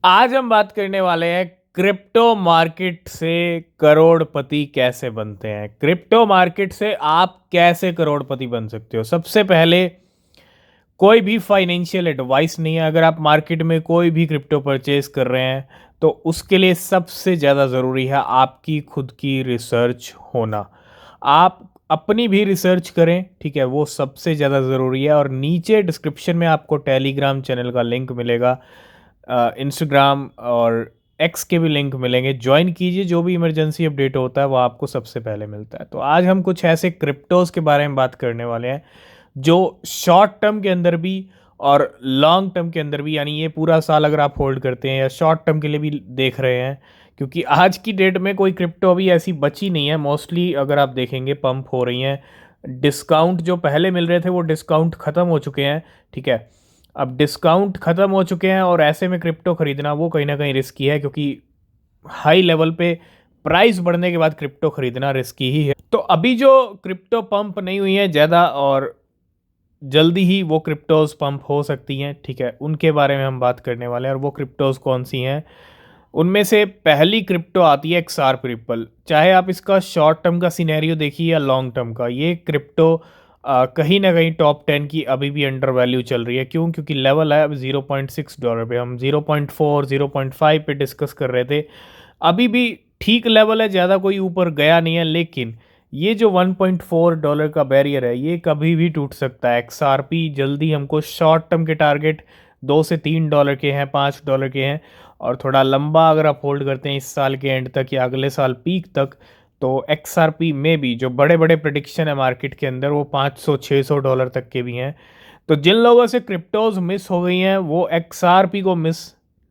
आज हम बात करने वाले हैं क्रिप्टो मार्केट से करोड़पति कैसे बनते हैं। क्रिप्टो मार्केट से आप कैसे करोड़पति बन सकते हो। सबसे पहले, कोई भी फाइनेंशियल एडवाइस नहीं है। अगर आप मार्केट में कोई भी क्रिप्टो परचेज कर रहे हैं तो उसके लिए सबसे ज़्यादा ज़रूरी है आपकी खुद की रिसर्च होना। आप अपनी भी रिसर्च करें, ठीक है, वो सबसे ज़्यादा ज़रूरी है। और नीचे डिस्क्रिप्शन में आपको टेलीग्राम चैनल का लिंक मिलेगा, इंस्टाग्राम और एक्स के भी लिंक मिलेंगे। ज्वाइन कीजिए, जो भी इमरजेंसी अपडेट होता है वो आपको सबसे पहले मिलता है। तो आज हम कुछ ऐसे क्रिप्टोज़ के बारे में बात करने वाले हैं जो शॉर्ट टर्म के अंदर भी और लॉन्ग टर्म के अंदर भी, यानी ये पूरा साल अगर आप होल्ड करते हैं या शॉर्ट टर्म के लिए भी देख रहे हैं, क्योंकि आज की डेट में कोई क्रिप्टो अभी ऐसी बची नहीं है। मोस्टली अगर आप देखेंगे पंप हो रही हैं। डिस्काउंट जो पहले मिल रहे थे वो डिस्काउंट ख़त्म हो चुके हैं, ठीक है। अब डिस्काउंट ख़त्म हो चुके हैं और ऐसे में क्रिप्टो ख़रीदना वो कहीं ना कहीं रिस्की है, क्योंकि हाई लेवल पे प्राइस बढ़ने के बाद क्रिप्टो खरीदना रिस्की ही है। तो अभी जो क्रिप्टो पंप नहीं हुई है ज़्यादा, और जल्दी ही वो क्रिप्टोज पंप हो सकती हैं, ठीक है, उनके बारे में हम बात करने वाले हैं। और वो क्रिप्टोज कौन सी हैं, उनमें से पहली क्रिप्टो आती है XRP रिपल। चाहे आप इसका शॉर्ट टर्म का सिनेरियो देखिए या लॉन्ग टर्म का, ये क्रिप्टो कहीं ना कहीं टॉप 10 की अभी भी अंडर वैल्यू चल रही है। क्यों? क्योंकि लेवल है अब $0.6 पे। हम 0.4 0.5 पे डिस्कस कर रहे थे। अभी भी ठीक लेवल है, ज़्यादा कोई ऊपर गया नहीं है। लेकिन ये जो $1.4 का बैरियर है ये कभी भी टूट सकता है। XRP जल्दी हमको शॉर्ट टर्म के टारगेट $2 से $3 के हैं, $5 के हैं। और थोड़ा लंबा अगर आप होल्ड करते हैं इस साल के एंड तक या अगले साल पीक तक, तो XRP में भी जो बड़े बड़े प्रिडिक्शन है मार्केट के अंदर वो $500 600 तक के भी हैं। तो जिन लोगों से क्रिप्टोज मिस हो गई हैं वो XRP को मिस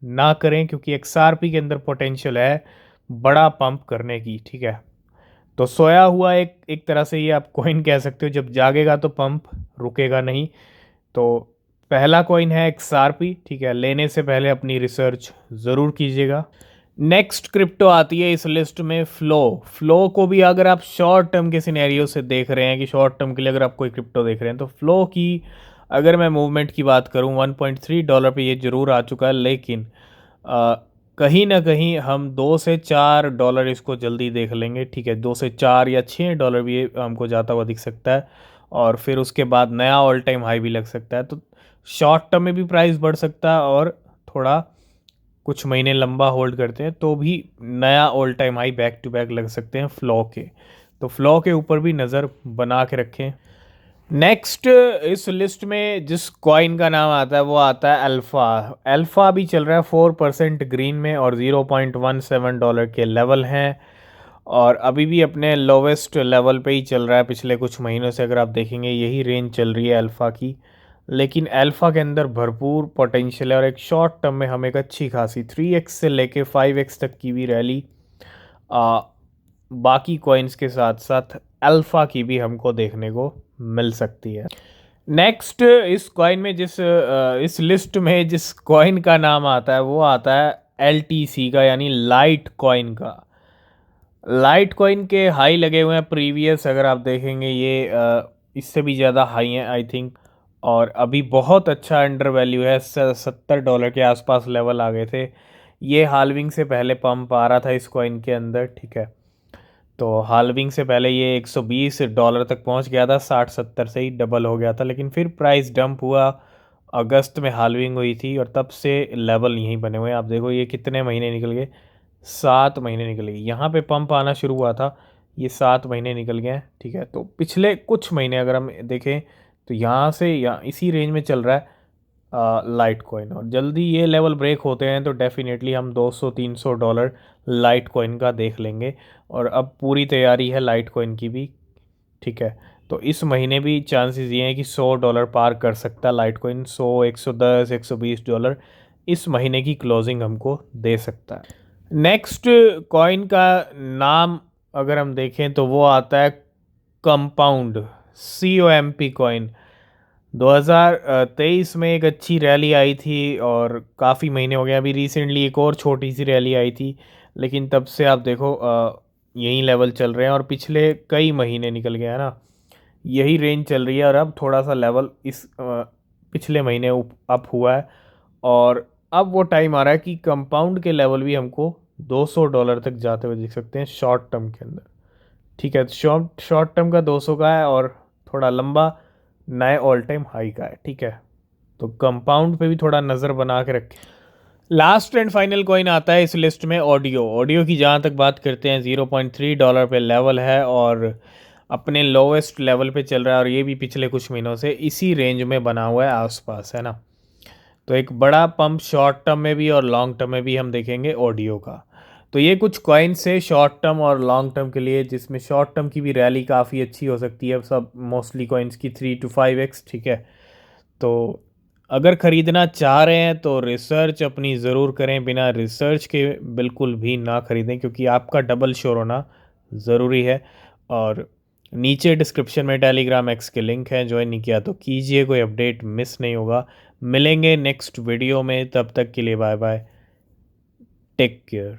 ना करें, क्योंकि XRP के अंदर पोटेंशियल है बड़ा पंप करने की, ठीक है। तो सोया हुआ एक एक तरह से ये आप कॉइन कह सकते हो, जब जागेगा तो पंप रुकेगा नहीं। तो पहला कॉइन है XRP, ठीक है। लेने से पहले अपनी रिसर्च ज़रूर कीजिएगा। नेक्स्ट क्रिप्टो आती है इस लिस्ट में फ्लो। फ्लो को भी अगर आप शॉर्ट टर्म के सिनेरियो से देख रहे हैं कि शॉर्ट टर्म के लिए अगर आप कोई क्रिप्टो देख रहे हैं, तो फ्लो की अगर मैं मूवमेंट की बात करूं, $1.3 पे ये ज़रूर आ चुका है। लेकिन कहीं ना कहीं हम $2 से $4 इसको जल्दी देख लेंगे, ठीक है। 2 से 4 या $6 भी ये हमको जाता हुआ दिख सकता है। और फिर उसके बाद नया ऑल टाइम हाई भी लग सकता है। तो शॉर्ट टर्म में भी प्राइस बढ़ सकता है, और थोड़ा कुछ महीने लंबा होल्ड करते हैं तो भी नया all time high back to back लग सकते हैं फ्लो के। तो फ्लो के ऊपर भी नज़र बना के रखें। नेक्स्ट इस लिस्ट में जिस कॉइन का नाम आता है वो आता है अल्फ़ा। अल्फ़ा भी चल रहा है 4% ग्रीन में और $0.17 के लेवल हैं। और अभी भी अपने लोवेस्ट लेवल पे ही चल रहा है पिछले कुछ महीनों से। अगर आप देखेंगे यही रेंज चल रही है अल्फ़ा की। लेकिन अल्फ़ा के अंदर भरपूर पोटेंशियल है और एक शॉर्ट टर्म में हम एक अच्छी खासी 3x से लेके 5x तक की भी रैली बाकी कॉइन्स के साथ साथ अल्फ़ा की भी हमको देखने को मिल सकती है। नेक्स्ट इस कॉइन में इस लिस्ट में जिस कॉइन का नाम आता है वो आता है LTC का, यानी लाइट कॉइन का। लाइट कॉइन के हाई लगे हुए हैं प्रीवियस, अगर आप देखेंगे ये इससे भी ज़्यादा हाई हैं आई थिंक। और अभी बहुत अच्छा अंडर वैल्यू है, $70 के आसपास लेवल आ गए थे। ये हाल्विंग से पहले पंप आ रहा था इस कॉइन के अंदर, ठीक है। तो हाल्विंग से पहले ये $120 तक पहुंच गया था, 60-70 से ही डबल हो गया था। लेकिन फिर प्राइस डंप हुआ, अगस्त में हाल्विंग हुई थी और तब से लेवल यहीं बने हुए हैं। आप देखो ये कितने महीने निकल गए, 7 महीने निकल गए। यहाँ पे पंप आना शुरू हुआ था, ये 7 महीने निकल गए हैं, ठीक है। तो पिछले कुछ महीने अगर हम देखें तो यहाँ से यहाँ इसी रेंज में चल रहा है लाइट कॉइन। और जल्दी ये लेवल ब्रेक होते हैं तो डेफिनेटली हम $200-300 लाइट कॉइन का देख लेंगे। और अब पूरी तैयारी है लाइट कॉइन की भी, ठीक है। तो इस महीने भी चांसेस ये हैं कि $100 पार कर सकता है लाइट कॉइन। 100 110 $120 इस महीने की क्लोजिंग हमको दे सकता है। नेक्स्ट कॉइन का नाम अगर हम देखें तो वो आता है कंपाउंड, COMP कॉइन। 2023 में एक अच्छी रैली आई थी और काफ़ी महीने हो गए। अभी रिसेंटली एक और छोटी सी रैली आई थी, लेकिन तब से आप देखो यही लेवल चल रहे हैं और पिछले कई महीने निकल गए हैं ना, यही रेंज चल रही है। और अब थोड़ा सा लेवल इस पिछले महीने अप हुआ है और अब वो टाइम आ रहा है कि कंपाउंड के लेवल भी हमको $200 तक जाते हुए दिख सकते हैं शॉर्ट टर्म के अंदर। ठीक है, तो शॉर्ट टर्म का 200 का है और थोड़ा लंबा नए ऑल टाइम हाई का है। ठीक है, तो कंपाउंड पे भी थोड़ा नज़र बना के रखें। लास्ट एंड फाइनल कॉइन आता है इस लिस्ट में ऑडियो। ऑडियो की जहाँ तक बात करते हैं $0.3 पे लेवल है और अपने लोवेस्ट लेवल पे चल रहा है, और ये भी पिछले कुछ महीनों से इसी रेंज में बना हुआ है आसपास, है ना। तो एक बड़ा पंप शॉर्ट टर्म में भी और लॉन्ग टर्म में भी हम देखेंगे ऑडियो का। तो ये कुछ कॉइन्स है शॉर्ट टर्म और लॉन्ग टर्म के लिए, जिसमें शॉर्ट टर्म की भी रैली काफ़ी अच्छी हो सकती है, सब मोस्टली कॉइन्स की 3 to 5x। ठीक है, तो अगर ख़रीदना चाह रहे हैं तो रिसर्च अपनी ज़रूर करें, बिना रिसर्च के बिल्कुल भी ना ख़रीदें, क्योंकि आपका डबल श्योर होना ज़रूरी है। और नीचे डिस्क्रिप्शन में टेलीग्राम एक्स के लिंक हैं, ज्वाइन नहीं किया तो कीजिए, कोई अपडेट मिस नहीं होगा। मिलेंगे नेक्स्ट वीडियो में, तब तक के लिए बाय बाय, टेक केयर।